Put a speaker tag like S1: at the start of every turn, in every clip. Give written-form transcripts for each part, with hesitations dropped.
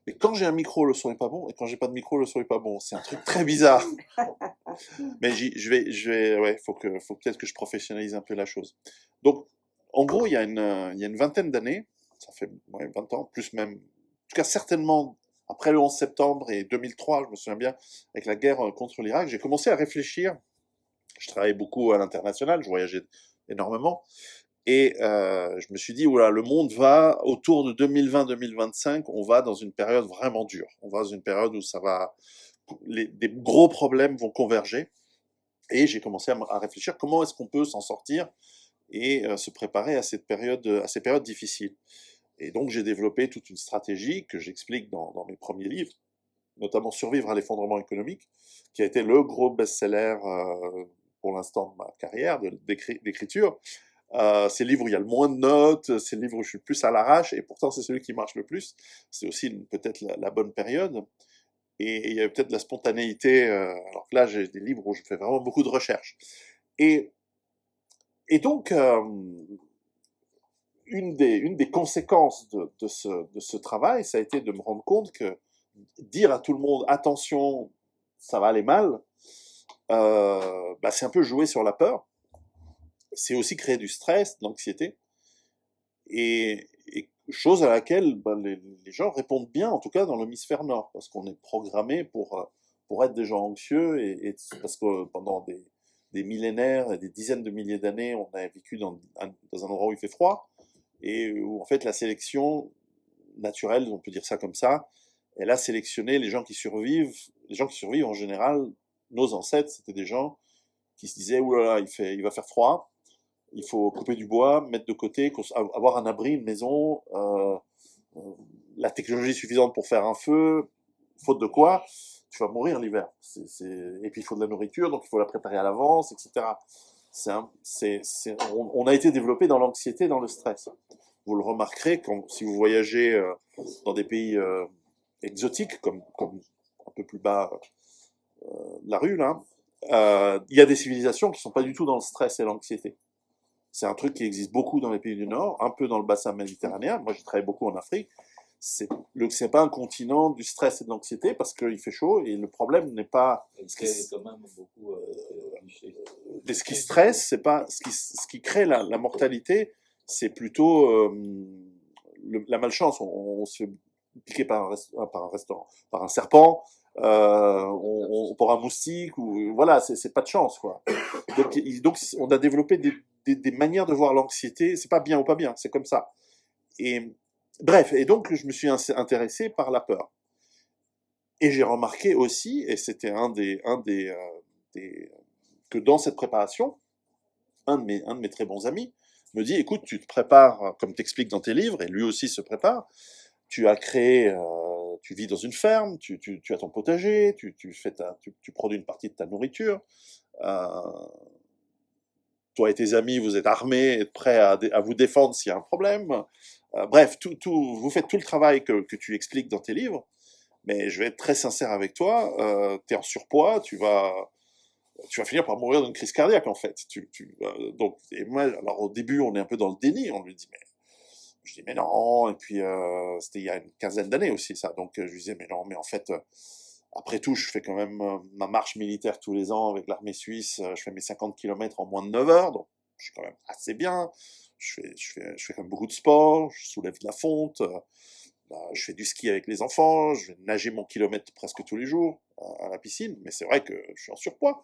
S1: Mais quand j'ai un micro, le son est pas bon, et quand j'ai pas de micro, le son est pas bon. C'est un truc très bizarre. Mais ouais, faut peut-être que je professionnalise un peu la chose. Donc, en gros, il y a une vingtaine d'années, ça fait ouais, 20 ans, plus même, en tout cas certainement après le 11 septembre et 2003, je me souviens bien, avec la guerre contre l'Irak, j'ai commencé à réfléchir. Je travaillais beaucoup à l'international, je voyageais énormément, et je me suis dit, voilà, le monde va, autour de 2020-2025, on va dans une période vraiment dure. On va dans une période où des gros problèmes vont converger. Et j'ai commencé à réfléchir comment est-ce qu'on peut s'en sortir et se préparer à ces périodes difficiles. Et donc j'ai développé toute une stratégie que j'explique dans mes premiers livres, notamment Survivre à l'effondrement économique, qui a été le gros best-seller pour l'instant de ma carrière d'écriture. C'est le livre où il y a le moins de notes, c'est le livre où je suis le plus à l'arrache, et pourtant c'est celui qui marche le plus. C'est aussi peut-être la bonne période. Et il y avait peut-être de la spontanéité, alors que là j'ai des livres où je fais vraiment beaucoup de recherches. Et, et donc, une des conséquences de ce travail, ça a été de me rendre compte que dire à tout le monde, attention, ça va aller mal, bah, c'est un peu jouer sur la peur. C'est aussi créer du stress, de l'anxiété. Et chose à laquelle bah, les gens répondent bien, en tout cas dans l'hémisphère nord, parce qu'on est programmé pour être des gens anxieux, et parce que pendant des millénaires et des dizaines de milliers d'années, on a vécu dans un endroit où il fait froid, et où en fait la sélection naturelle, on peut dire ça comme ça, elle a sélectionné les gens qui survivent. Les gens qui survivent en général, nos ancêtres, c'était des gens qui se disaient, oulala, il va faire froid, il faut couper du bois, mettre de côté, avoir un abri, une maison, euh, la technologie suffisante pour faire un feu, faute de quoi, tu vas mourir l'hiver. Et puis il faut de la nourriture, donc il faut la préparer à l'avance, etc. On a été développé dans l'anxiété, dans le stress. Vous le remarquerez si vous voyagez dans des pays exotiques, comme un peu plus bas de la rue, là, il y a des civilisations qui ne sont pas du tout dans le stress et l'anxiété. C'est un truc qui existe beaucoup dans les pays du Nord, un peu dans le bassin méditerranéen. Moi, j'ai travaillé beaucoup en Afrique. C'est pas un continent du stress et de l'anxiété parce qu'il fait chaud et le problème n'est pas
S2: quand même beaucoup
S1: ce qui stresse, c'est pas ce qui crée la mortalité, c'est plutôt la malchance. On se fait piquer par un restaurant, par un serpent, par un moustique, ou voilà, c'est pas de chance quoi. Donc on a développé des manières de voir l'anxiété. C'est pas bien ou pas bien, c'est comme ça. Et bref, et donc je me suis intéressé par la peur. Et j'ai remarqué aussi, et c'était des que dans cette préparation, un de mes très bons amis me dit, écoute, tu te prépares, comme t'expliques dans tes livres, et lui aussi se prépare, tu as créé, tu vis dans une ferme, tu as ton potager, tu produis une partie de ta nourriture, euh, toi et tes amis, vous êtes armés, prêts à vous défendre s'il y a un problème. Bref, vous faites tout le travail que tu expliques dans tes livres, mais je vais être très sincère avec toi, tu es en surpoids, tu vas finir par mourir d'une crise cardiaque en fait. Donc, et moi, alors au début, on est un peu dans le déni, on lui dit, mais je dis, mais non, et puis c'était il y a une quinzaine d'années aussi ça, donc je lui disais, mais non, mais en fait, après tout, je fais quand même ma marche militaire tous les ans avec l'armée suisse, je fais mes 50 kilomètres en moins de 9 heures, donc je suis quand même assez bien, je fais quand même beaucoup de sport, je soulève de la fonte, je fais du ski avec les enfants, je vais nager mon kilomètre presque tous les jours à la piscine, mais c'est vrai que je suis en surpoids.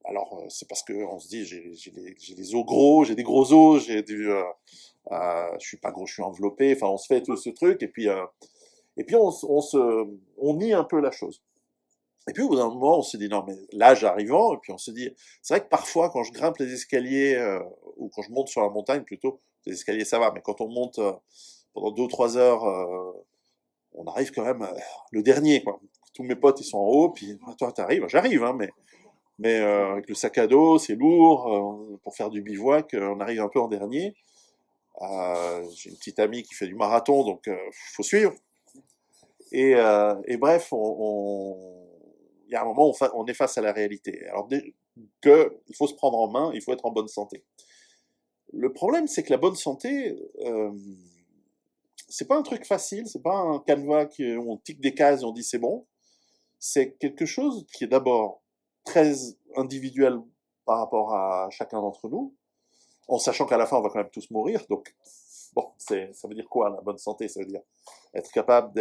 S1: Alors, c'est parce qu'on se dit, j'ai des os gros, j'ai des gros os, je suis pas gros, je suis enveloppé, enfin, on se fait tout ce truc, et puis on nie un peu la chose. Et puis au bout d'un moment, on se dit, non, mais l'âge arrivant, et puis on se dit, c'est vrai que parfois, quand je grimpe les escaliers, ou quand je monte sur la montagne plutôt, les escaliers ça va, mais quand on monte pendant 2 ou 3 heures, on arrive quand même le dernier, quoi. Tous mes potes, ils sont en haut, puis toi, t'arrives, j'arrive, hein, mais avec le sac à dos, c'est lourd, pour faire du bivouac, on arrive un peu en dernier. J'ai une petite amie qui fait du marathon, donc faut suivre. Et bref, il y a un moment où on est face à la réalité. Alors, il faut se prendre en main, il faut être en bonne santé. Le problème, c'est que la bonne santé, c'est pas un truc facile, c'est pas un canevas où on tique des cases et on dit c'est bon. C'est quelque chose qui est d'abord très individuel par rapport à chacun d'entre nous, en sachant qu'à la fin on va quand même tous mourir. Donc bon, ça veut dire quoi la bonne santé? Ça veut dire être capable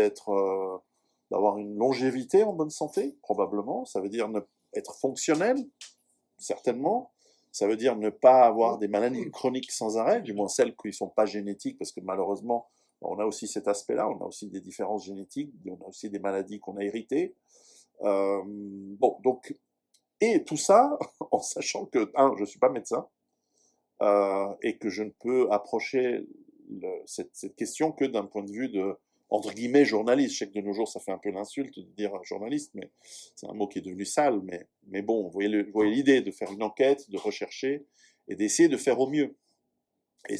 S1: d'avoir une longévité en bonne santé, probablement. Ça veut dire être fonctionnel, certainement. Ça veut dire ne pas avoir des maladies chroniques sans arrêt, du moins celles qui ne sont pas génétiques, parce que malheureusement, on a aussi cet aspect-là, on a aussi des différences génétiques, on a aussi des maladies qu'on a héritées. Bon, donc, et tout ça en sachant que, je ne suis pas médecin, et que je ne peux approcher cette question que d'un point de vue de, entre guillemets, journaliste. Je sais que de nos jours, ça fait un peu l'insulte de dire journaliste, mais c'est un mot qui est devenu sale. Mais bon, vous voyez l'idée de faire une enquête, de rechercher et d'essayer de faire au mieux. Et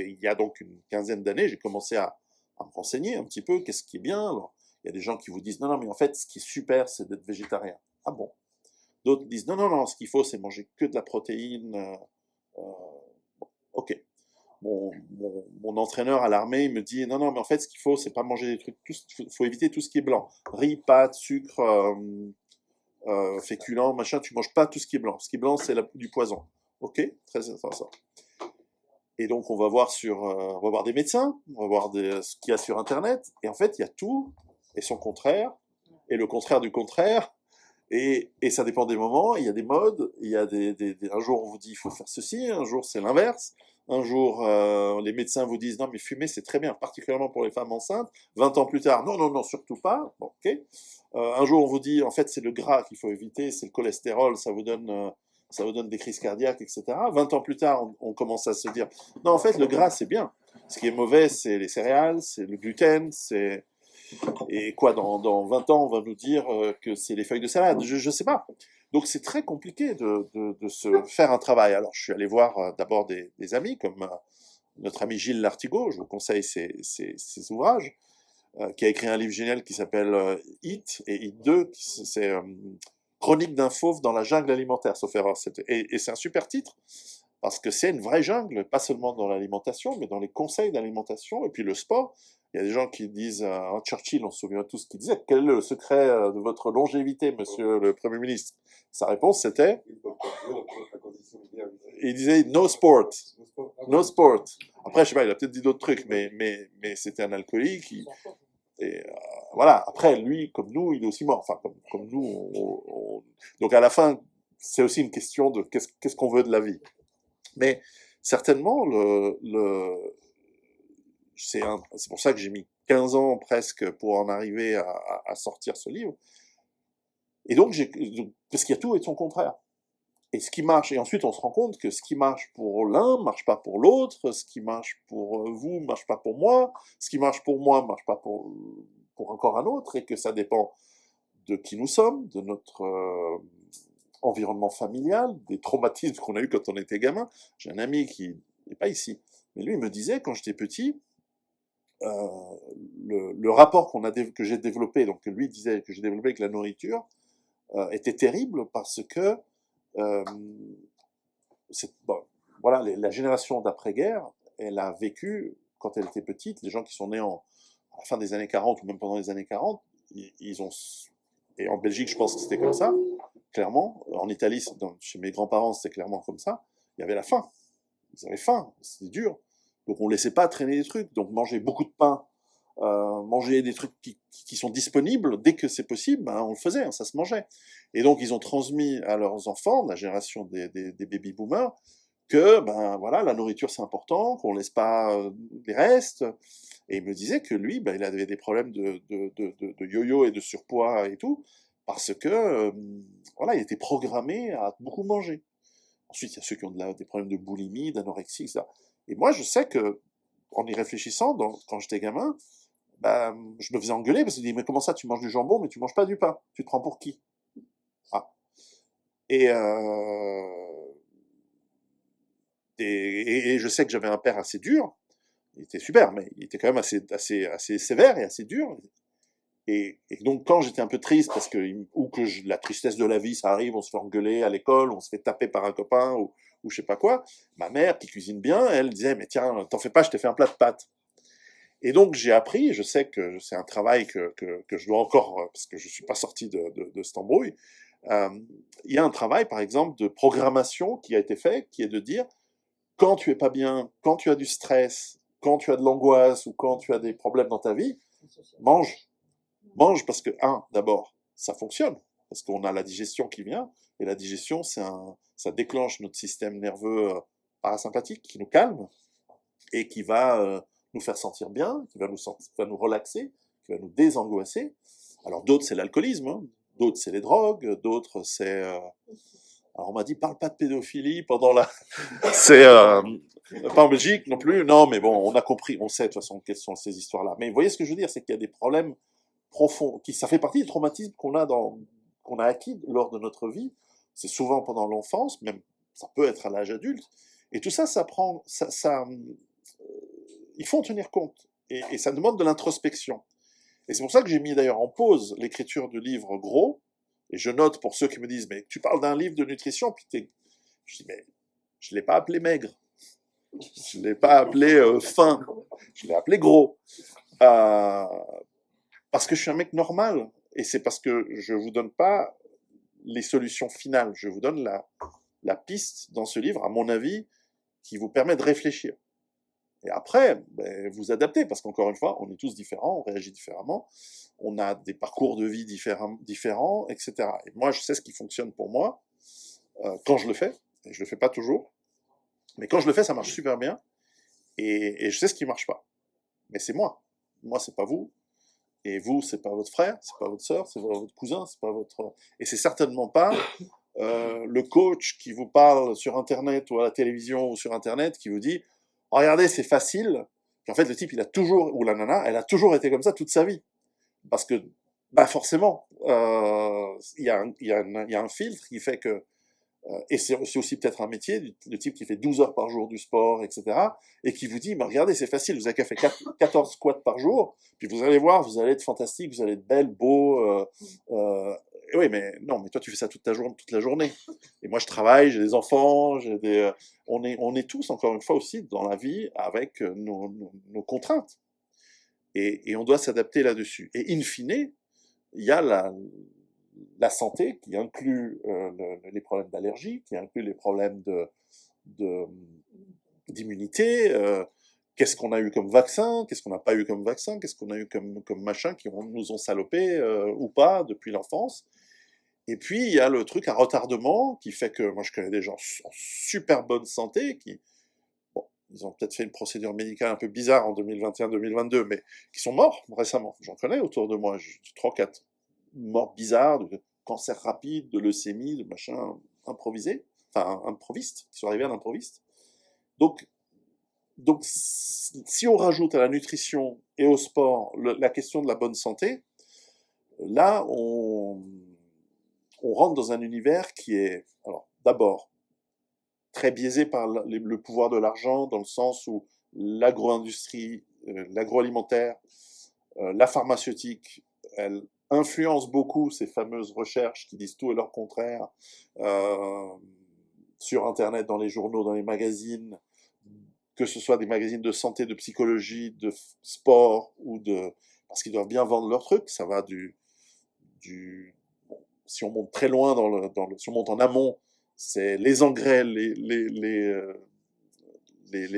S1: il y a donc une quinzaine d'années, j'ai commencé à me renseigner un petit peu, qu'est-ce qui est bien. Alors, il y a des gens qui vous disent, non, non, mais en fait, ce qui est super, c'est d'être végétarien. Ah bon? D'autres disent, non, non, non, ce qu'il faut, c'est manger que de la protéine. Ok. Mon entraîneur à l'armée, il me dit, non, non, mais en fait, ce qu'il faut, c'est pas manger des trucs, il faut éviter tout ce qui est blanc. Riz, pâtes, sucre, féculents, machin, tu manges pas tout ce qui est blanc. Ce qui est blanc, c'est du poison. Ok? Très intéressant. Et donc, on va voir des médecins, on va voir ce qu'il y a sur Internet, et en fait, il y a tout, et son contraire, et le contraire du contraire, et ça dépend des moments, il y a des modes, il y a un jour on vous dit il faut faire ceci, un jour c'est l'inverse, un jour les médecins vous disent non mais fumer c'est très bien, particulièrement pour les femmes enceintes, 20 ans plus tard, non non non surtout pas, bon, ok. Un jour on vous dit en fait c'est le gras qu'il faut éviter, c'est le cholestérol, ça vous donne des crises cardiaques, etc. 20 ans plus tard on commence à se dire non en fait le gras c'est bien, ce qui est mauvais c'est les céréales, c'est le gluten, et quoi, dans 20 ans, on va nous dire que c'est les feuilles de salade. Je sais pas. Donc c'est très compliqué de se faire un travail. Alors je suis allé voir d'abord des amis, comme notre ami Gilles Lartigot, je vous conseille ses ouvrages, qui a écrit un livre génial qui s'appelle Hit, et Hit 2, c'est Chronique d'un fauve dans la jungle alimentaire, sauf erreur. Et c'est un super titre, parce que c'est une vraie jungle, pas seulement dans l'alimentation, mais dans les conseils d'alimentation, et puis le sport. Il y a des gens qui disent, Churchill, on se souvient tous, qui disait, quel est le secret de votre longévité, monsieur le Premier ministre? Sa réponse, c'était, il disait, no sport, no sport. Après, je sais pas, il a peut-être dit d'autres trucs, mais c'était un alcoolique. Et voilà, après, lui, comme nous, il est aussi mort. Enfin, comme nous, donc à la fin, c'est aussi une question de qu'est-ce qu'on veut de la vie. Mais certainement, c'est pour ça que j'ai mis 15 ans presque pour en arriver à sortir ce livre. Et donc, parce qu'il y a tout et son contraire. Et ce qui marche, et ensuite on se rend compte que ce qui marche pour l'un marche pas pour l'autre, ce qui marche pour vous marche pas pour moi, ce qui marche pour moi marche pas pour encore un autre, et que ça dépend de qui nous sommes, de notre environnement familial, des traumatismes qu'on a eu quand on était gamin. J'ai un ami qui n'est pas ici, mais lui il me disait quand j'étais petit, le rapport que j'ai développé, donc que lui disait que j'ai développé avec la nourriture, était terrible parce que bon, voilà, la génération d'après-guerre, elle a vécu, quand elle était petite, les gens qui sont nés à la fin des années 40 ou même pendant les années 40, ils ont, et en Belgique je pense que c'était comme ça, clairement, en Italie, chez mes grands-parents c'était clairement comme ça, il y avait la faim, ils avaient faim, c'était dur, donc on ne laissait pas traîner des trucs, donc manger beaucoup de pain, manger des trucs qui sont disponibles dès que c'est possible, ben, on le faisait, hein, ça se mangeait. Et donc ils ont transmis à leurs enfants, la génération des baby boomers, que ben voilà, la nourriture c'est important, qu'on laisse pas les restes. Et il me disait que lui, ben, il avait des problèmes de yo-yo et de surpoids et tout, parce que voilà, il était programmé à beaucoup manger. Ensuite, il y a ceux qui ont des problèmes de boulimie, d'anorexie, etc. Et moi, je sais que, en y réfléchissant, quand j'étais gamin, bah, je me faisais engueuler parce que je dis mais comment ça tu manges du jambon mais tu manges pas du pain, tu te prends pour qui? Ah. Et, et je sais que j'avais un père assez dur, il était super mais il était quand même assez sévère et assez dur, et donc quand j'étais un peu triste parce que la tristesse de la vie ça arrive, on se fait engueuler à l'école, on se fait taper par un copain ou je sais pas quoi, ma mère qui cuisine bien, elle disait mais tiens t'en fais pas, je t'ai fait un plat de pâtes. Et donc j'ai appris, je sais que c'est un travail que je dois encore, parce que je suis pas sorti de cette embrouille, euh, il y a un travail par exemple de programmation qui a été fait, qui est de dire, quand tu es pas bien, quand tu as du stress, quand tu as de l'angoisse ou quand tu as des problèmes dans ta vie, mange. Mange parce que, d'abord, ça fonctionne, parce qu'on a la digestion qui vient, et la digestion, ça déclenche notre système nerveux parasympathique qui nous calme et qui va nous faire sentir bien, va nous relaxer, qui va nous désangoisser. Alors d'autres, c'est l'alcoolisme, hein. D'autres, c'est les drogues, d'autres, c'est... Alors on m'a dit, parle pas de pédophilie pendant la... C'est pas en Belgique non plus, non, mais bon, on a compris, on sait de toute façon quelles sont ces histoires-là. Mais vous voyez ce que je veux dire, c'est qu'il y a des problèmes profonds, ça fait partie des traumatismes qu'on a acquis lors de notre vie. C'est souvent pendant l'enfance, même ça peut être à l'âge adulte. Et tout ça, il faut en tenir compte. Et ça demande de l'introspection. Et c'est pour ça que j'ai mis d'ailleurs en pause l'écriture du livre gros. Et je note pour ceux qui me disent, mais tu parles d'un livre de nutrition, puis je dis, mais je ne l'ai pas appelé maigre. Je ne l'ai pas appelé fin. Je l'ai appelé gros. Parce que je suis un mec normal. Et c'est parce que je ne vous donne pas les solutions finales. Je vous donne la piste dans ce livre, à mon avis, qui vous permet de réfléchir. Et après, vous adaptez, parce qu'encore une fois, on est tous différents, on réagit différemment, on a des parcours de vie différents, etc. Et moi, je sais ce qui fonctionne pour moi, quand je le fais, et je le fais pas toujours, mais quand je le fais, ça marche super bien, et je sais ce qui marche pas. Mais c'est moi. Moi, c'est pas vous. Et vous, c'est pas votre frère, c'est pas votre sœur, c'est pas votre cousin, c'est pas votre... Et c'est certainement pas le coach qui vous parle sur Internet ou à la télévision ou sur Internet qui vous dit oh, regardez, c'est facile. Qu'en fait, le type, il a toujours, ou la nana, elle a toujours été comme ça toute sa vie. Parce que, forcément, il y a un filtre qui fait que et c'est aussi peut-être un métier, le type qui fait 12 heures par jour du sport, etc., et qui vous dit, regardez, c'est facile, vous avez qu'à faire 14 squats par jour, puis vous allez voir, vous allez être fantastique, vous allez être belle, beau, et oui, mais non, mais toi, tu fais ça toute la journée. Et moi, je travaille, j'ai des enfants, on est tous, encore une fois, aussi, dans la vie, avec nos contraintes. Et on doit s'adapter là-dessus. Et in fine, il y a la santé qui inclut les problèmes d'allergie, qui inclut les problèmes d'immunité, qu'est-ce qu'on a eu comme vaccin, qu'est-ce qu'on n'a pas eu comme vaccin, qu'est-ce qu'on a eu comme machin qui nous ont salopé ou pas depuis l'enfance. Et puis il y a le truc à retardement qui fait que moi je connais des gens en super bonne santé qui, bon, ils ont peut-être fait une procédure médicale un peu bizarre en 2021-2022, mais qui sont morts récemment. J'en connais autour de moi, 3-4 morts bizarres, de cancer rapide, de leucémie, de machin improvisé, enfin improviste, qui sont arrivés à l'improviste. Donc, si on rajoute à la nutrition et au sport la question de la bonne santé, là, on rentre dans un univers qui est, alors, d'abord, très biaisé par le pouvoir de l'argent, dans le sens où l'agro-industrie, l'agroalimentaire, la pharmaceutique, elle influence beaucoup ces fameuses recherches qui disent tout et leur contraire sur Internet, dans les journaux, dans les magazines, que ce soit des magazines de santé, de psychologie, de sport, parce qu'ils doivent bien vendre leurs trucs, ça va si on monte très loin si on monte en amont, c'est les engrais, les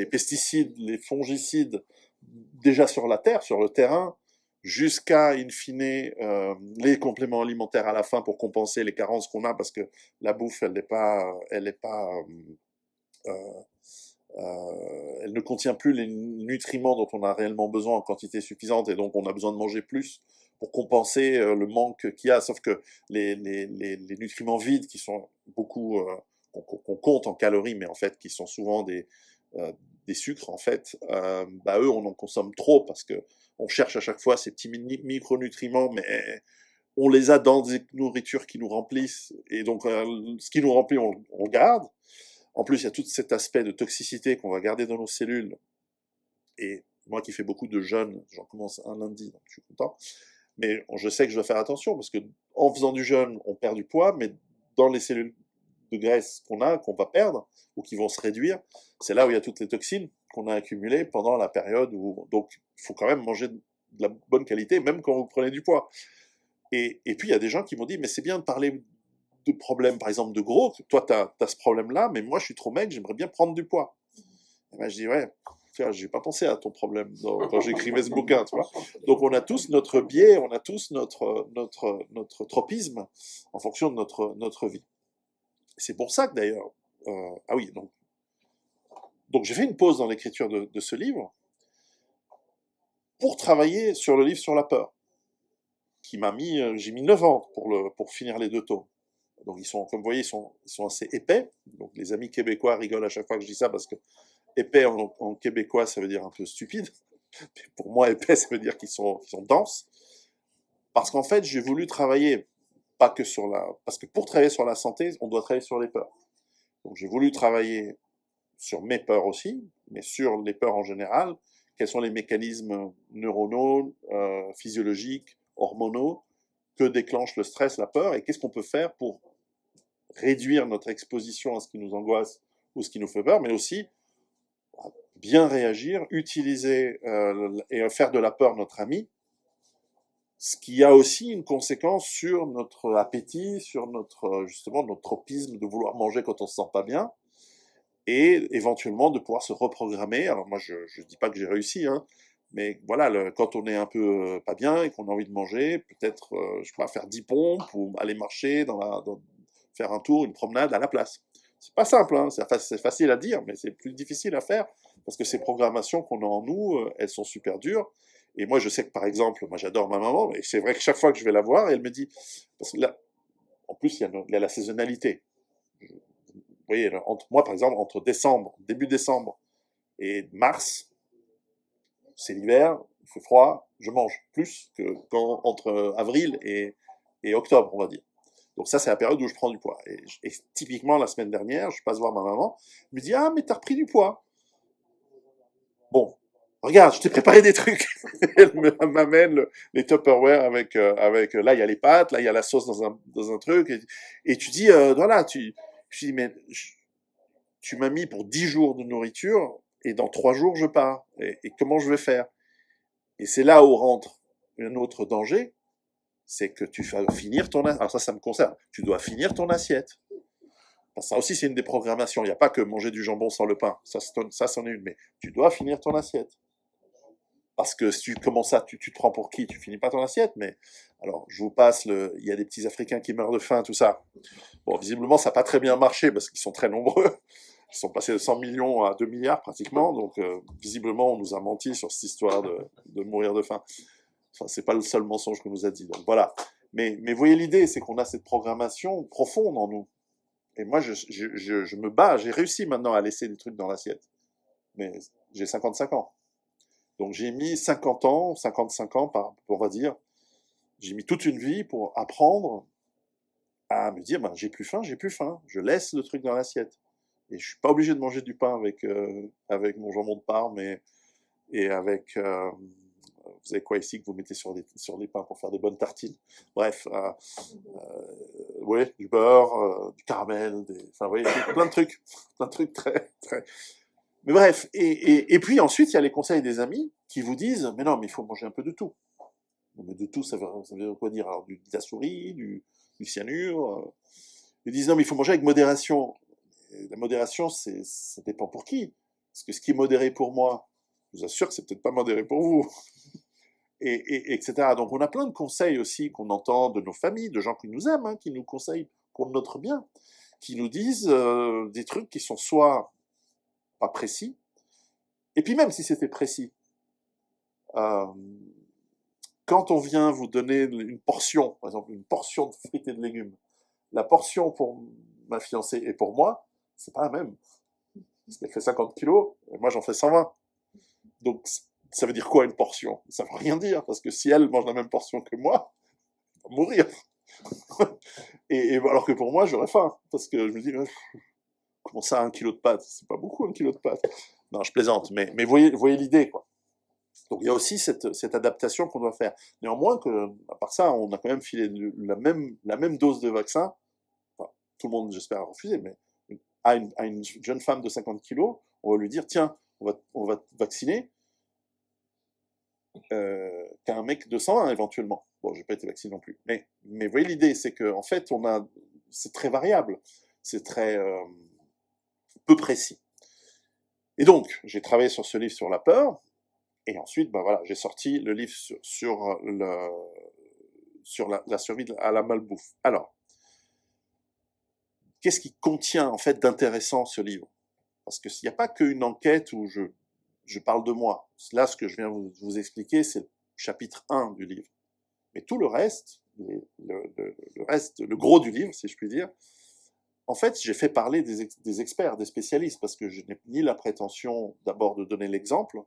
S1: pesticides, les fongicides, déjà sur la terre, sur le terrain, jusqu'à, in fine, les compléments alimentaires à la fin pour compenser les carences qu'on a, parce que la bouffe, elle ne contient plus les nutriments dont on a réellement besoin en quantité suffisante, et donc on a besoin de manger plus pour compenser le manque qu'il y a, sauf que les nutriments vides qui sont beaucoup, qu'on compte en calories, mais en fait qui sont souvent des sucres, en fait, eux, on en consomme trop, parce que on cherche à chaque fois ces petits micronutriments, mais on les a dans des nourritures qui nous remplissent, et donc ce qui nous remplit, on le garde. En plus, il y a tout cet aspect de toxicité qu'on va garder dans nos cellules, et moi qui fais beaucoup de jeûnes, j'en commence un lundi, donc je suis content, mais je sais que je dois faire attention, parce que en faisant du jeûne, on perd du poids, mais dans les cellules de graisse qu'on va perdre, ou qui vont se réduire, c'est là où il y a toutes les toxines qu'on a accumulé pendant la période où... Donc, il faut quand même manger de la bonne qualité, même quand vous prenez du poids. Et puis, il y a des gens qui m'ont dit, mais c'est bien de parler de problèmes, par exemple, de gros. Toi, tu as ce problème-là, mais moi, je suis trop maigre, j'aimerais bien prendre du poids. Et ben, je dis, ouais, tu vois, j'ai pas pensé à ton problème quand j'écrivais ce bouquin, tu vois. Donc, on a tous notre biais, on a tous notre tropisme en fonction de notre vie. C'est pour ça que, d'ailleurs, ah oui, donc j'ai fait une pause dans l'écriture de ce livre pour travailler sur le livre sur la peur, qui j'ai mis 9 ans pour finir les 2 tomes. Donc ils sont, comme vous voyez, ils sont assez épais. Donc les amis québécois rigolent à chaque fois que je dis ça parce que épais en québécois, ça veut dire un peu stupide. Mais pour moi, épais, ça veut dire qu'ils sont denses. Parce qu'en fait, j'ai voulu travailler pas que sur parce que pour travailler sur la santé, on doit travailler sur les peurs. Donc j'ai voulu travailler sur mes peurs aussi, mais sur les peurs en général. Quels sont les mécanismes neuronaux, physiologiques, hormonaux que déclenche le stress, la peur, et qu'est-ce qu'on peut faire pour réduire notre exposition à ce qui nous angoisse ou ce qui nous fait peur, mais aussi bien réagir, utiliser et faire de la peur notre ami, ce qui a aussi une conséquence sur notre appétit, sur justement notre tropisme de vouloir manger quand on se sent pas bien, et éventuellement de pouvoir se reprogrammer. Alors moi, je dis pas que j'ai réussi, hein, mais voilà, quand on est un peu pas bien et qu'on a envie de manger, peut-être, je sais pas, faire 10 pompes ou aller marcher faire un tour, une promenade à la place. C'est pas simple, hein, c'est facile à dire, mais c'est plus difficile à faire parce que ces programmations qu'on a en nous, elles sont super dures. Et moi, je sais que par exemple, moi j'adore ma maman, et c'est vrai que chaque fois que je vais la voir, elle me dit, parce que là, en plus, il y a la saisonnalité. Vous voyez, moi par exemple, entre début décembre et mars, c'est l'hiver, il fait froid, je mange plus que entre avril et octobre, on va dire. Donc ça, c'est la période où je prends du poids. Et typiquement, la semaine dernière, je passe voir ma maman, elle me dit, ah, mais t'as repris du poids. Bon, regarde, je t'ai préparé des trucs. Elle m'amène les Tupperware avec, là, il y a les pâtes, là, il y a la sauce dans un truc. Et tu dis, voilà, je dis, mais tu m'as mis pour 10 jours de nourriture, et dans 3 jours, je pars. Et comment je vais faire? Et c'est là où rentre un autre danger, c'est que tu vas finir ton assiette. Alors ça me concerne. Tu dois finir ton assiette. Ça aussi, c'est une des programmations. Il n'y a pas que manger du jambon sans le pain. Ça, c'en est une. Mais tu dois finir ton assiette. Parce que si tu commences ça, tu te prends pour qui? Tu finis pas ton assiette. Mais alors, je vous passe il y a des petits Africains qui meurent de faim, tout ça. Bon, visiblement, ça n'a pas très bien marché parce qu'ils sont très nombreux. Ils sont passés de 100 millions à 2 milliards pratiquement. Donc, visiblement, on nous a menti sur cette histoire de mourir de faim. Enfin, c'est pas le seul mensonge qu'on nous a dit. Donc voilà. Mais voyez l'idée, c'est qu'on a cette programmation profonde en nous. Et moi, je me bats. J'ai réussi maintenant à laisser des trucs dans l'assiette. Mais j'ai 55 ans. Donc j'ai mis 50 ans, 55 ans, on va dire. J'ai mis toute une vie pour apprendre à me dire, ben, j'ai plus faim, j'ai plus faim. Je laisse le truc dans l'assiette. Et je suis pas obligé de manger du pain avec mon jambon de Parme et avec... vous avez quoi ici que vous mettez sur les pains pour faire des bonnes tartines? Bref, ouais, du beurre, du caramel, enfin, vous voyez, plein de trucs très, très... Mais bref, et puis ensuite, il y a les conseils des amis qui vous disent, mais non, mais il faut manger un peu de tout. Mais de tout, ça veut quoi dire? Alors, de la souris, du cyanure. Ils disent, non, mais il faut manger avec modération. Et la modération, ça dépend pour qui. Parce que ce qui est modéré pour moi, je vous assure que c'est peut-être pas modéré pour vous. Etc. Donc on a plein de conseils aussi qu'on entend de nos familles, de gens qui nous aiment, hein, qui nous conseillent pour notre bien, qui nous disent des trucs qui sont soit pas précis, et puis même si c'était précis, euh, quand on vient vous donner une portion, par exemple une portion de frites et de légumes, la portion pour ma fiancée et pour moi, c'est pas la même. Parce qu'elle fait 50 kilos, et moi j'en fais 120. Donc ça veut dire quoi une portion? Ça veut rien dire, parce que si elle mange la même portion que moi, elle va mourir. et alors que pour moi, j'aurais faim, parce que je me dis, comment ça, 1 kilo de pâtes? C'est pas beaucoup, 1 kilo de pâtes. Non, je plaisante, mais voyez l'idée, quoi. Donc il y a aussi cette adaptation qu'on doit faire. Néanmoins, à part ça, on a quand même filé la même dose de vaccin, enfin, tout le monde, j'espère, a refusé, mais à une jeune femme de 50 kilos, on va lui dire, tiens, on va te vacciner qu'un mec de 101 éventuellement. Bon, j'ai pas été vacciné non plus. Mais vous voyez l'idée, c'est que en fait, c'est très variable, c'est très peu précis. Et donc, j'ai travaillé sur ce livre sur la peur, et ensuite, ben voilà, j'ai sorti le livre sur la survie à la malbouffe. Alors, qu'est-ce qui contient en fait d'intéressant ce livre? Parce qu'il n'y a pas qu'une enquête où je parle de moi. Là, ce que je viens vous expliquer, c'est le chapitre 1 du livre. Mais tout le reste, le gros du livre, si je puis dire, en fait, j'ai fait parler des experts, des spécialistes, parce que je n'ai ni la prétention d'abord de donner l'exemple,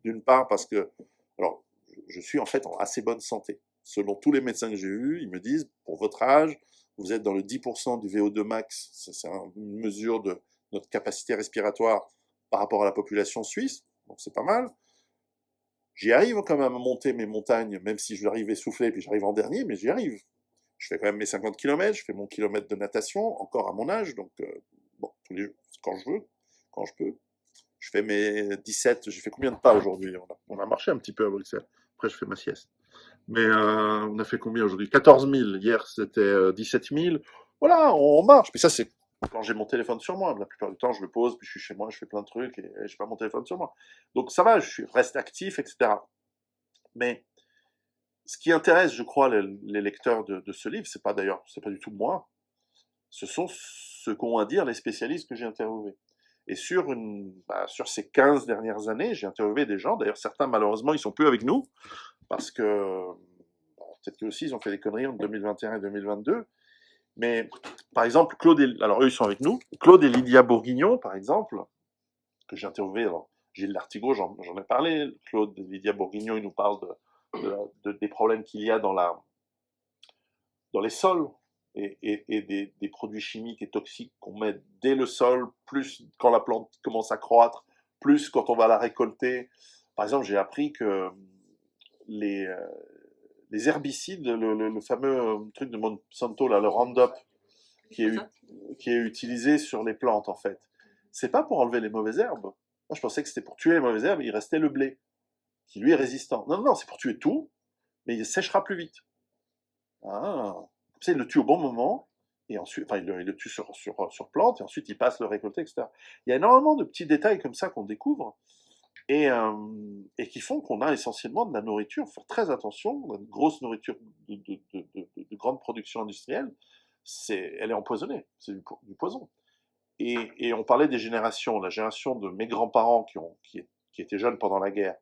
S1: d'une part parce que, alors, je suis en fait en assez bonne santé. Selon tous les médecins que j'ai eus, ils me disent, pour votre âge, vous êtes dans le 10% du VO2 max, c'est une mesure de notre capacité respiratoire par rapport à la population suisse, donc c'est pas mal. J'y arrive quand même à monter mes montagnes, même si je vais arriver essoufflé, puis j'arrive en dernier, mais j'y arrive. Je fais quand même mes 50 km, je fais mon kilomètre de natation, encore à mon âge, donc bon, quand je veux, quand je peux. Je fais mes 17, j'ai fait combien de pas aujourd'hui? On a marché un petit peu à Bruxelles. Après, je fais ma sieste. Mais on a fait combien aujourd'hui? 14 000. Hier, c'était 17 000. Voilà, on marche. Puis ça, c'est quand j'ai mon téléphone sur moi. La plupart du temps, je le pose, puis je suis chez moi, je fais plein de trucs et j'ai pas mon téléphone sur moi. Donc ça va, reste actif, etc. Mais ce qui intéresse, je crois, les lecteurs de ce livre, c'est pas d'ailleurs, c'est pas du tout moi. Ce sont ce qu'ont à dire les spécialistes que j'ai interviewés. Et sur ces 15 dernières années, j'ai interviewé des gens, d'ailleurs certains malheureusement ils sont plus avec nous, parce que peut-être qu'eux aussi ils ont fait des conneries en 2021 et 2022, mais par exemple alors eux ils sont avec nous, Claude et Lydia Bourguignon par exemple, que j'ai interviewé, alors Gilles Lartigot j'en ai parlé, Claude et Lydia Bourguignon ils nous parlent des problèmes qu'il y a dans les sols, et des produits chimiques et toxiques qu'on met dès le sol, plus quand la plante commence à croître, plus quand on va la récolter. Par exemple, j'ai appris que les, euh, les herbicides, le fameux truc de Monsanto, là, le Roundup, qui est, qui est utilisé sur les plantes, en fait, c'est pas pour enlever les mauvaises herbes. Moi, je pensais que c'était pour tuer les mauvaises herbes, il restait le blé, qui lui est résistant. Non, non, c'est pour tuer tout, mais il séchera plus vite. Ah, comme ça, il le tue au bon moment, et ensuite, enfin, il le tue sur plante, et ensuite il passe le récolter, etc. Il y a énormément de petits détails comme ça qu'on découvre, et qui font qu'on a essentiellement de la nourriture. Il faut faire très attention, une grosse nourriture de grande production industrielle, elle est empoisonnée, c'est du poison. Et on parlait des générations, la génération de mes grands-parents qui étaient jeunes pendant la guerre,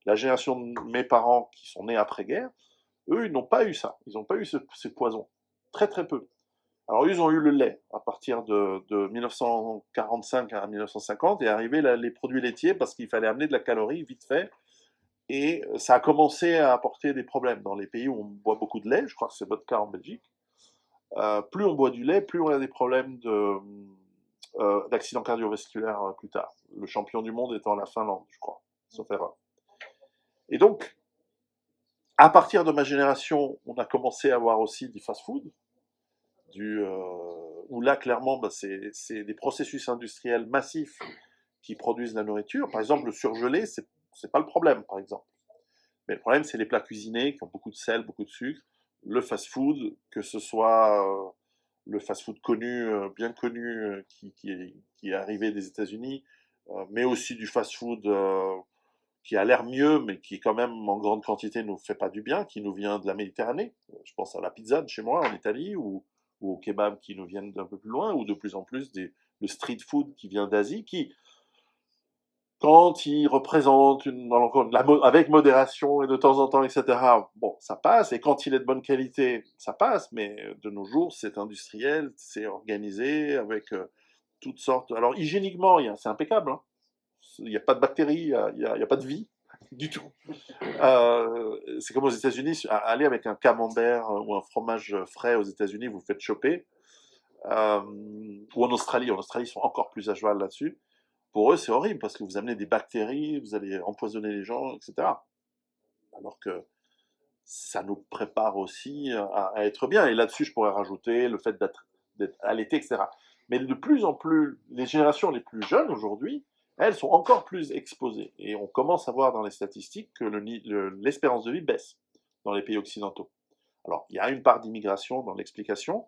S1: la génération de mes parents qui sont nés après-guerre, eux, ils n'ont pas eu ça. Ils n'ont pas eu ces poisons. Très, très peu. Alors, ils ont eu le lait à partir de 1945 à 1950 et arrivé les produits laitiers parce qu'il fallait amener de la calorie vite fait. Et ça a commencé à apporter des problèmes dans les pays où on boit beaucoup de lait. Je crois que c'est votre cas en Belgique. Plus on boit du lait, plus on a des problèmes d'accidents cardiovasculaires plus tard. Le champion du monde étant la Finlande, je crois, sauf erreur. Et donc, à partir de ma génération, on a commencé à avoir aussi du fast-food, où là, clairement, bah, c'est des processus industriels massifs qui produisent la nourriture. Par exemple, le surgelé, c'est pas le problème, par exemple. Mais le problème, c'est les plats cuisinés qui ont beaucoup de sel, beaucoup de sucre. Le fast-food, que ce soit le fast-food connu, bien connu, qui est arrivé des États-Unis, mais aussi du fast-food qui a l'air mieux, mais qui quand même en grande quantité nous fait pas du bien, qui nous vient de la Méditerranée. Je pense à la pizza de chez moi en Italie, ou aux kebabs qui nous viennent d'un peu plus loin, ou de plus en plus le street food qui vient d'Asie, qui, quand il représente avec modération et de temps en temps, etc., bon, ça passe, et quand il est de bonne qualité, ça passe, mais de nos jours, c'est industriel, c'est organisé, avec toutes sortes... Alors, hygiéniquement, c'est impeccable, hein. Il n'y a pas de bactéries, il n'y a pas de vie du tout. C'est comme aux États-Unis, aller avec un camembert ou un fromage frais aux États-Unis, vous faites choper. Ou en Australie, ils sont encore plus à cheval là-dessus. Pour eux, c'est horrible parce que vous amenez des bactéries, vous allez empoisonner les gens, etc. Alors que ça nous prépare aussi à être bien. Et là-dessus, je pourrais rajouter le fait d'être allaité, etc. Mais de plus en plus, les générations les plus jeunes aujourd'hui, elles sont encore plus exposées. Et on commence à voir dans les statistiques que l'espérance de vie baisse dans les pays occidentaux. Alors, il y a une part d'immigration dans l'explication,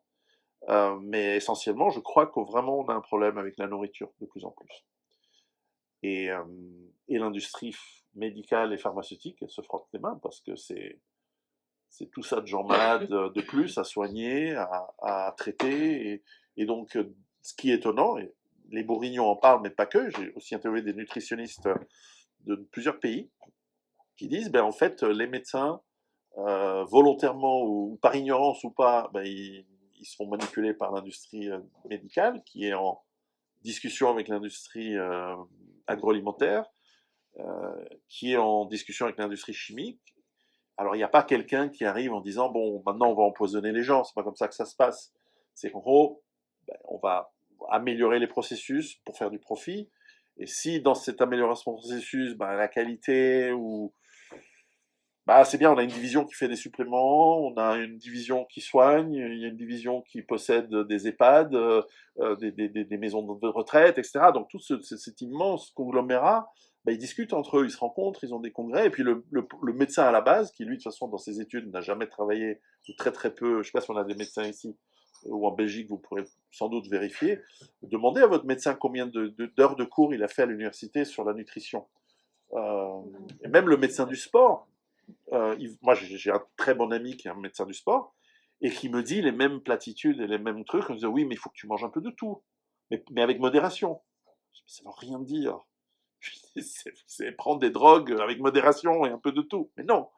S1: mais essentiellement, je crois que vraiment on a un problème avec la nourriture de plus en plus. Et l'industrie médicale et pharmaceutique, elle se frotte les mains parce que c'est tout ça de gens malades de plus à soigner, à traiter. Et donc, ce qui est étonnant, et les Bourguignons en parlent, mais pas que, j'ai aussi interviewé des nutritionnistes de plusieurs pays qui disent, ben, en fait, les médecins, volontairement ou par ignorance ou pas, ben, ils se font manipuler par l'industrie médicale qui est en discussion avec l'industrie agroalimentaire, qui est en discussion avec l'industrie chimique. Alors, il n'y a pas quelqu'un qui arrive en disant, bon, maintenant on va empoisonner les gens, c'est pas comme ça que ça se passe. C'est qu'en gros, ben, on va améliorer les processus pour faire du profit. Et si dans cette amélioration de processus, ben, la qualité ou bah, c'est bien, on a une division qui fait des suppléments, on a une division qui soigne, il y a une division qui possède des EHPAD, des maisons de retraite, etc. Donc tout cet immense conglomérat, bah, ils discutent entre eux, ils se rencontrent, ils ont des congrès, et puis le médecin à la base, qui lui, de toute façon, dans ses études, n'a jamais travaillé, ou très très peu, je ne sais pas si on a des médecins ici, ou en Belgique, vous pourrez sans doute vérifier, demandez à votre médecin combien d'heures de cours il a fait à l'université sur la nutrition. Et même le médecin du sport, moi j'ai un très bon ami qui est un médecin du sport et qui me dit les mêmes platitudes et les mêmes trucs. On me dit oui, mais il faut que tu manges un peu de tout, mais avec modération. Ça ne veut rien dire. C'est prendre des drogues avec modération et un peu de tout. Mais non,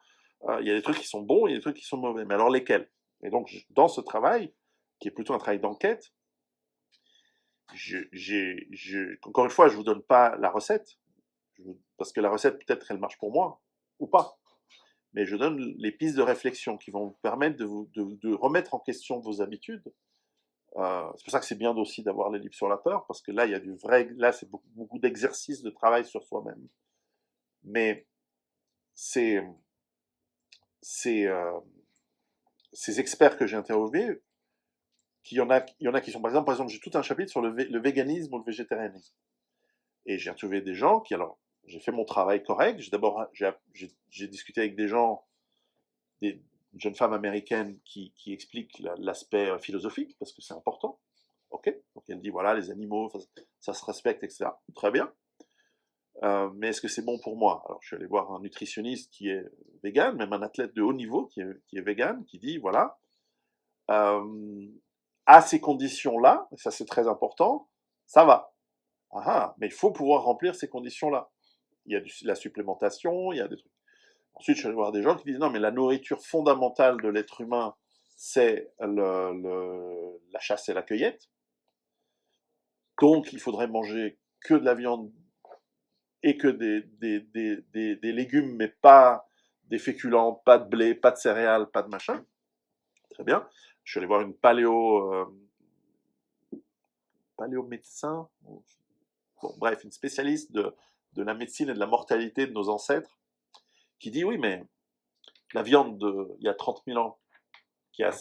S1: il y a des trucs qui sont bons et des trucs qui sont mauvais. Mais alors lesquels? Et donc dans ce travail, qui est plutôt un travail d'enquête, encore une fois, je ne vous donne pas la recette, parce que la recette peut-être elle marche pour moi ou pas. Mais je donne les pistes de réflexion qui vont vous permettre de remettre en question vos habitudes. C'est pour ça que c'est bien aussi d'avoir les livres sur la peur, parce que là, il y a du vrai, là, c'est beaucoup d'exercices de travail sur soi-même. Mais ces, ces, euh, ces experts que j'ai interviewés, il y en a qui sont, par exemple, j'ai tout un chapitre sur le véganisme ou le végétarianisme. Et j'ai interviewé des gens qui, alors, j'ai fait mon travail correct. J'ai discuté avec des gens, des jeunes femmes américaines qui expliquent l'aspect philosophique, parce que c'est important. Ok. Donc elle dit, voilà, les animaux, ça se respecte, etc. Très bien. Mais est-ce que c'est bon pour moi? Alors je suis allé voir un nutritionniste qui est vegan, même un athlète de haut niveau qui est vegan, qui dit, voilà, à ces conditions-là, et ça c'est très important, ça va. Mais il faut pouvoir remplir ces conditions-là. Il y a la supplémentation, il y a des trucs. Ensuite, je suis allé voir des gens qui disent non, mais la nourriture fondamentale de l'être humain, c'est la chasse et la cueillette. Donc, il faudrait manger que de la viande et que des légumes, mais pas des féculents, pas de blé, pas de céréales, pas de machin. Très bien. Je suis allé voir une paléo-médecin, bon, bref, une spécialiste de la médecine et de la mortalité de nos ancêtres, qui dit oui, mais la viande il y a 30 000 ans, qui a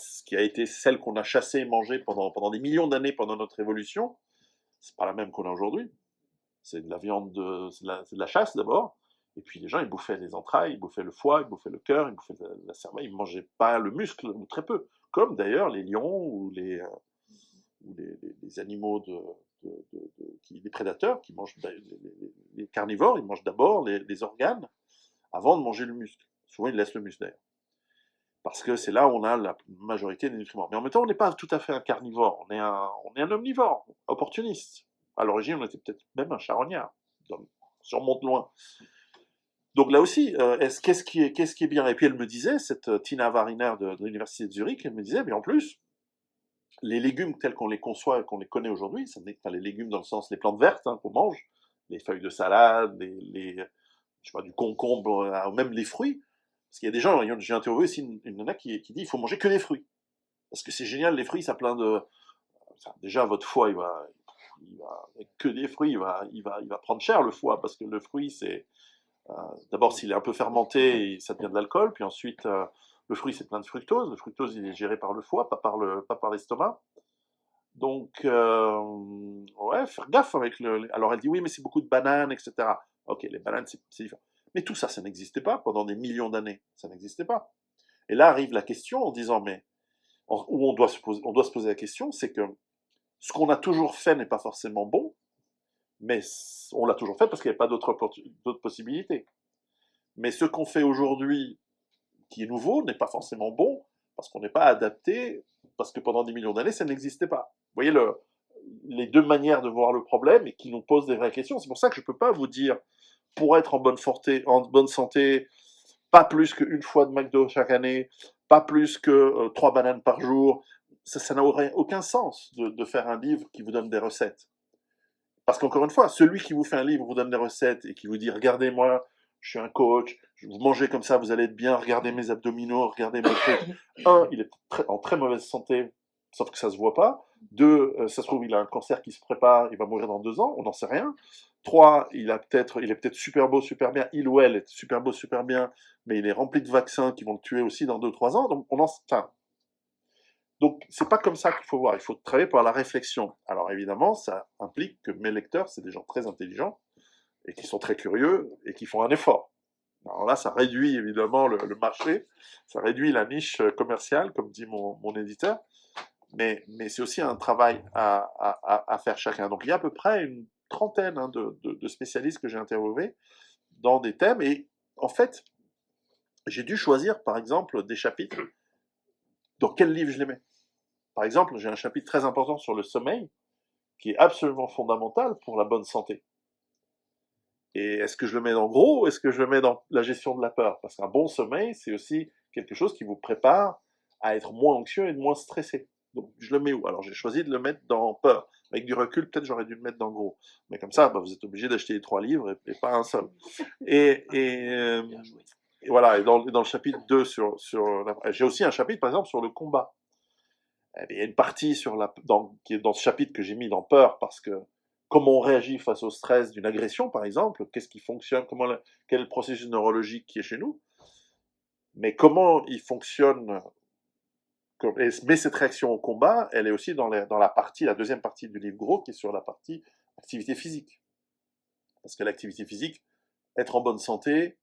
S1: été celle qu'on a chassée et mangée pendant des millions d'années pendant notre évolution, c'est pas la même qu'on a aujourd'hui. C'est de la viande, c'est de la chasse d'abord, et puis les gens ils bouffaient les entrailles, ils bouffaient le foie, ils bouffaient le cœur, ils bouffaient la cervelle, ils ne mangeaient pas le muscle, ou très peu. Comme d'ailleurs les lions ou les animaux les prédateurs qui mangent, les carnivores, ils mangent d'abord les organes avant de manger le muscle. Souvent ils laissent le muscle d'ailleurs. Parce que c'est là où on a la majorité des nutriments. Mais en même temps, on n'est pas tout à fait un carnivore, on est un omnivore, opportuniste. À l'origine, on était peut-être même un charognard, si on remonte loin. Donc là aussi, qu'est-ce qui est bien? Et puis elle me disait, cette Tina Wariner de l'université de Zurich, elle me disait, mais en plus, les légumes tels qu'on les conçoit et qu'on les connaît aujourd'hui, ça n'est pas les légumes dans le sens les plantes vertes qu'on mange, les feuilles de salade, je sais pas, du concombre, ou même les fruits. Parce qu'il y a des gens, j'ai interviewé aussi une nana qui dit il faut manger que des fruits. Parce que c'est génial, les fruits, ça a plein de. Déjà, votre foie, avec que des fruits, il va prendre cher le foie, parce que le fruit, c'est. D'abord, s'il est un peu fermenté, ça devient de l'alcool, puis ensuite, le fruit, c'est plein de fructose. Le fructose, il est géré par le foie, pas par l'estomac. Donc, ouais, faire gaffe avec Alors elle dit oui, mais c'est beaucoup de bananes, etc. Ok, les bananes, c'est différent. Mais tout ça, ça n'existait pas pendant des millions d'années. Ça n'existait pas. Et là arrive la question en disant, mais où on doit se poser la question, c'est que ce qu'on a toujours fait n'est pas forcément bon, mais on l'a toujours fait parce qu'il n'y avait pas d'autres possibilités. Mais ce qu'on fait aujourd'hui, qui est nouveau, n'est pas forcément bon parce qu'on n'est pas adapté, parce que pendant des millions d'années, ça n'existait pas. Vous voyez les deux manières de voir le problème et qui nous posent des vraies questions. C'est pour ça que je ne peux pas vous dire, pour être en bonne santé, pas plus qu'une fois de McDo chaque année, pas plus que 3 bananes par jour. Ça n'aurait aucun sens de faire un livre qui vous donne des recettes. Parce qu'encore une fois, celui qui vous fait un livre, vous donne des recettes et qui vous dit regardez moi, je suis un coach, vous mangez comme ça, vous allez être bien, regardez mes abdominaux, regardez mes trucs. Un, il est en très mauvaise santé, sauf que ça se voit pas. Deux, ça se trouve, il a un cancer qui se prépare, il va mourir dans 2 ans, on n'en sait rien. Trois, il est peut-être super beau, super bien, il ou elle est super beau, super bien, mais il est rempli de vaccins qui vont le tuer aussi dans 2 ou 3 ans. Donc, donc, c'est pas comme ça qu'il faut voir. Il faut travailler par la réflexion. Alors, évidemment, ça implique que mes lecteurs, c'est des gens très intelligents et qui sont très curieux et qui font un effort. Alors là, ça réduit évidemment le marché, ça réduit la niche commerciale, comme dit mon éditeur, mais c'est aussi un travail à faire chacun. Donc, il y a à peu près une trentaine de spécialistes que j'ai interviewés dans des thèmes et en fait, j'ai dû choisir, par exemple, des chapitres dans quel livre je les mets. Par exemple, j'ai un chapitre très important sur le sommeil, qui est absolument fondamental pour la bonne santé. Et est-ce que je le mets dans gros ou est-ce que je le mets dans la gestion de la peur? Parce qu'un bon sommeil, c'est aussi quelque chose qui vous prépare à être moins anxieux et moins stressé. Donc je le mets où? Alors j'ai choisi de le mettre dans peur. Avec du recul, peut-être j'aurais dû le mettre dans gros. Mais comme ça, bah, vous êtes obligé d'acheter les 3 livres et pas un seul. Et, et, euh, et voilà, et dans le chapitre 2 j'ai aussi un chapitre par exemple sur le combat. Il y a une partie qui est dans ce chapitre que j'ai mis dans peur parce que comment on réagit face au stress d'une agression, par exemple, qu'est-ce qui fonctionne, quel est le processus neurologique qui est chez nous, mais comment il fonctionne, mais cette réaction au combat, elle est aussi dans la deuxième partie du livre gros, qui est sur la partie activité physique. Parce que l'activité physique, être en bonne santé,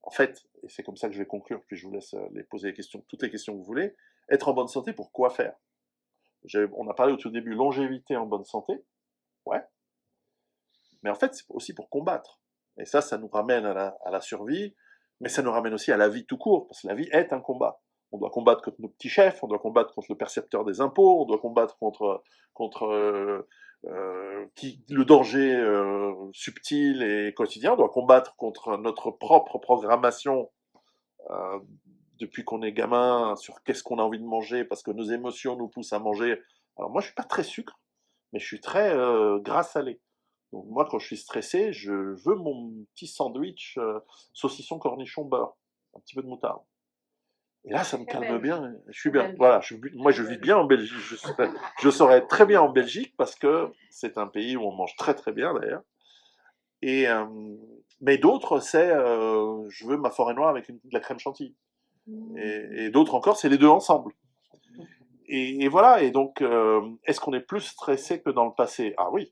S1: en fait, et c'est comme ça que je vais conclure, puis je vous laisse les poser toutes les questions que vous voulez, être en bonne santé pour quoi faire? On a parlé au tout début, longévité en bonne santé, ouais, mais en fait, c'est aussi pour combattre. Et ça nous ramène à la survie, mais ça nous ramène aussi à la vie tout court, parce que la vie est un combat. On doit combattre contre nos petits chefs, on doit combattre contre le percepteur des impôts, on doit combattre contre le danger subtil et quotidien, on doit combattre contre notre propre programmation euh, depuis qu'on est gamin sur qu'est-ce qu'on a envie de manger, parce que nos émotions nous poussent à manger. Alors moi, je suis pas très sucre, mais je suis très gras salé. Donc moi, quand je suis stressé, je veux mon petit sandwich saucisson cornichon beurre, un petit peu de moutarde. Et là, ça me
S2: Très
S1: calme
S2: belge.
S1: bien. Je suis
S2: Très
S1: bien.
S2: belge.
S1: Voilà, moi, je
S2: Très
S1: vis
S2: belge.
S1: bien en Belgique. Je saurais être très bien en Belgique parce que c'est un pays où on mange très très bien d'ailleurs. Et mais d'autres, c'est je veux ma forêt noire avec de la crème chantilly. Et d'autres encore, c'est les deux ensemble. Et voilà. Et donc, est-ce qu'on est plus stressé que dans le passé? Ah oui,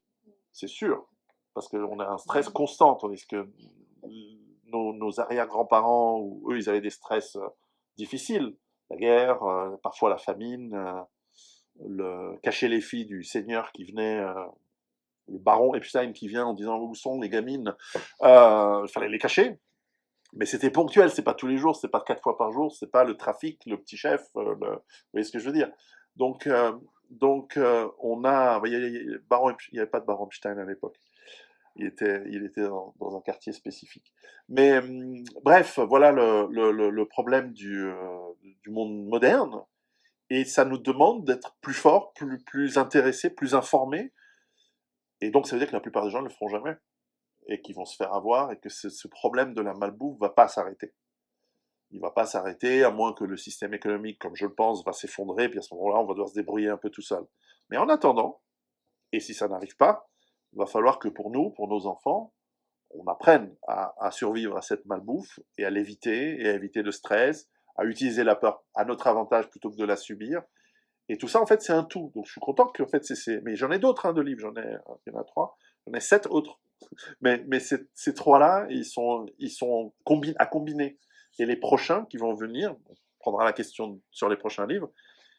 S1: c'est sûr, parce qu'on a un stress constant, tandis que nos arrière-grands-parents, ou eux, ils avaient des stress difficiles. La guerre, parfois la famine, cacher les filles du seigneur qui venait, le baron Epstein qui vient en disant où sont les gamines, il fallait les cacher. Mais c'était ponctuel, c'est pas tous les jours, c'est pas 4 fois par jour, c'est pas le trafic, le petit chef, vous voyez ce que je veux dire. Donc, on a, il n'y avait pas de baron Epstein à l'époque. Il était dans un quartier spécifique. Mais bref, voilà le problème du monde moderne. Et ça nous demande d'être plus forts, plus intéressés, plus informés. Et donc, ça veut dire que la plupart des gens ne le feront jamais. Et qu'ils vont se faire avoir et que ce problème de la malbouffe ne va pas s'arrêter. Il ne va pas s'arrêter, à moins que le système économique, comme je le pense, va s'effondrer, puis à ce moment-là, on va devoir se débrouiller un peu tout seul. Mais en attendant, et si ça n'arrive pas, il va falloir que pour nous, pour nos enfants, on apprenne à survivre à cette malbouffe et à l'éviter, et à éviter le stress, à utiliser la peur à notre avantage plutôt que de la subir, Et tout ça, en fait, c'est un tout. Donc, je suis content que, en fait, mais j'en ai d'autres, hein, de livres. Il y en a 3. J'en ai 7 autres. Mais ces 3-là, ils sont à combiner. Et les prochains qui vont venir, on prendra la question sur les prochains livres,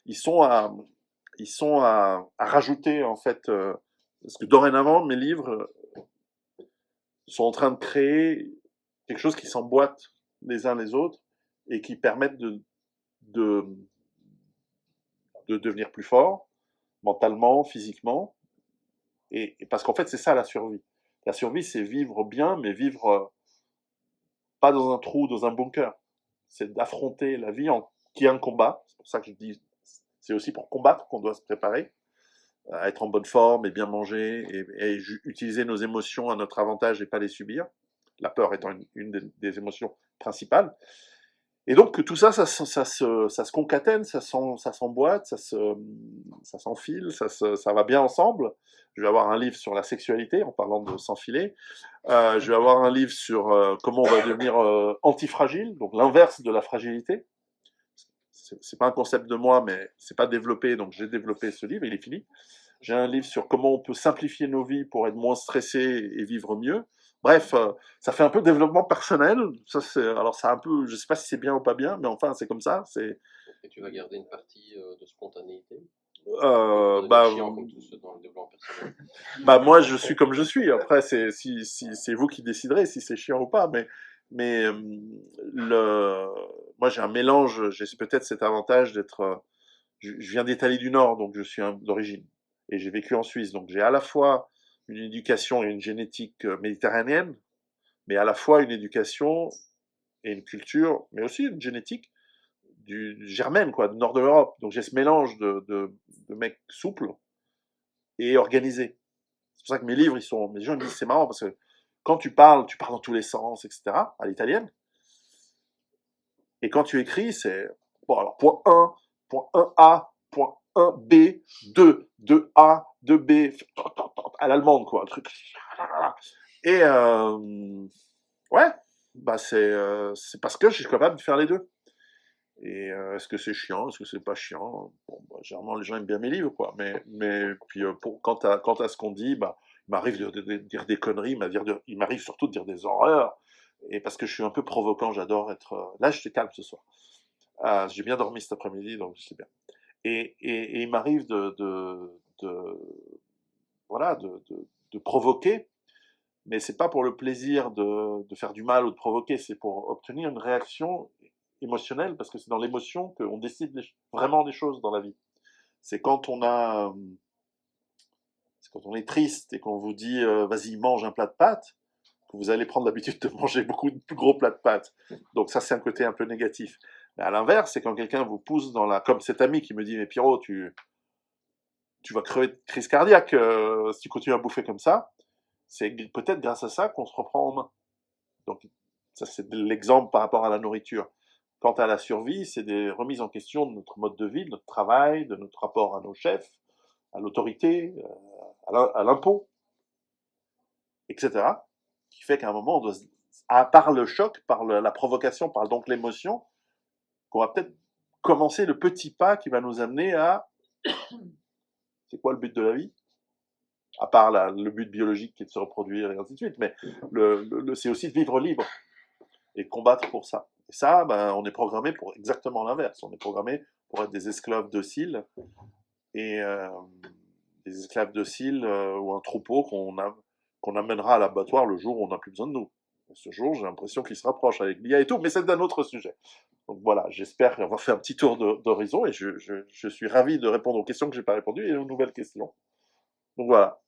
S1: ils sont à rajouter, en fait, parce que dorénavant, mes livres sont en train de créer quelque chose qui s'emboîte les uns les autres et qui permettent de, de devenir plus fort, mentalement, physiquement, et parce qu'en fait, c'est ça la survie. La survie, c'est vivre bien, mais vivre pas dans un trou, dans un bunker. C'est d'affronter la vie qui est un combat. C'est pour ça que je dis, c'est aussi pour combattre qu'on doit se préparer, à être en bonne forme et bien manger, et utiliser nos émotions à notre avantage et pas les subir. La peur étant une des émotions principales. Et donc que tout ça, ça se concatène, ça s'emboîte, ça s'enfile, ça va bien ensemble. Je vais avoir un livre sur la sexualité, en parlant de s'enfiler. Je vais avoir un livre sur comment on va devenir antifragile, donc l'inverse de la fragilité. C'est pas un concept de moi, mais c'est pas développé, donc j'ai développé ce livre, il est fini. J'ai un livre sur comment on peut simplifier nos vies pour être moins stressé et vivre mieux. Bref, ça fait un peu développement personnel. Alors c'est un peu, je sais pas si c'est bien ou pas bien, mais enfin c'est comme ça.
S2: Et tu vas garder une partie de spontanéité
S1: Euh,
S2: pour devenir
S1: bah,
S2: chiant comme tous ceux dans le développement personnel.
S1: bah moi je suis comme je suis. Après c'est vous qui déciderez si c'est chiant ou pas. Mais moi j'ai un mélange. J'ai peut-être cet avantage d'être. Je viens d'Italie du Nord, donc je suis d'origine. Et j'ai vécu en Suisse, donc j'ai à la fois une éducation et une génétique méditerranéenne, mais à la fois une éducation et une culture, mais aussi une génétique germaine, quoi, du nord de l'Europe. Donc j'ai ce mélange de mecs souples et organisés. C'est pour ça que mes livres, les gens me disent, c'est marrant, parce que quand tu parles dans tous les sens, etc., à l'italienne, et quand tu écris, c'est, bon, alors point 1A, point 1B, 2A, 2B, à l'allemande, quoi, un truc. Et, ouais, bah c'est parce que je suis capable de faire les deux. Et est-ce que c'est chiant, est-ce que c'est pas chiant? Bon, bah, généralement, les gens aiment bien mes livres, quoi. Mais puis, quant à ce qu'on dit, bah, il m'arrive de dire des conneries, il m'arrive surtout de dire des horreurs. Et parce que je suis un peu provoquant, j'adore être. Là, je suis calme ce soir. J'ai bien dormi cet après-midi, donc c'est bien. Et il m'arrive voilà, de provoquer, mais c'est pas pour le plaisir de faire du mal ou de provoquer, c'est pour obtenir une réaction émotionnelle, parce que c'est dans l'émotion qu'on décide vraiment des choses dans la vie. C'est quand on a, c'est quand on est triste et qu'on vous dit vas-y mange un plat de pâtes, que vous allez prendre l'habitude de manger beaucoup de plus gros plats de pâtes. Donc ça c'est un côté un peu négatif. Mais à l'inverse, c'est quand quelqu'un vous pousse comme cet ami qui me dit mais Pierrot, tu vas crever de crise cardiaque si tu continues à bouffer comme ça. C'est peut-être grâce à ça qu'on se reprend en main. Donc ça c'est l'exemple par rapport à la nourriture. Quant à la survie, c'est des remises en question de notre mode de vie, de notre travail, de notre rapport à nos chefs, à l'autorité, à l'impôt, etc. Qui fait qu'à un moment, par le choc, par la provocation, par donc l'émotion, qu'on va peut-être commencer le petit pas qui va nous amener à c'est quoi le but de la vie? À part le but biologique qui est de se reproduire et ainsi de suite, mais c'est aussi de vivre libre et combattre pour ça. Et ça, ben, on est programmé pour exactement l'inverse. On est programmé pour être des esclaves dociles et des esclaves dociles ou un troupeau qu'on amènera à l'abattoir le jour où on n'a plus besoin de nous. Et ce jour, j'ai l'impression qu'il se rapproche avec l'IA et tout, mais c'est d'un autre sujet. Donc voilà, j'espère avoir fait un petit tour d'horizon et je suis ravi de répondre aux questions que j'ai pas répondues et aux nouvelles questions. Donc voilà.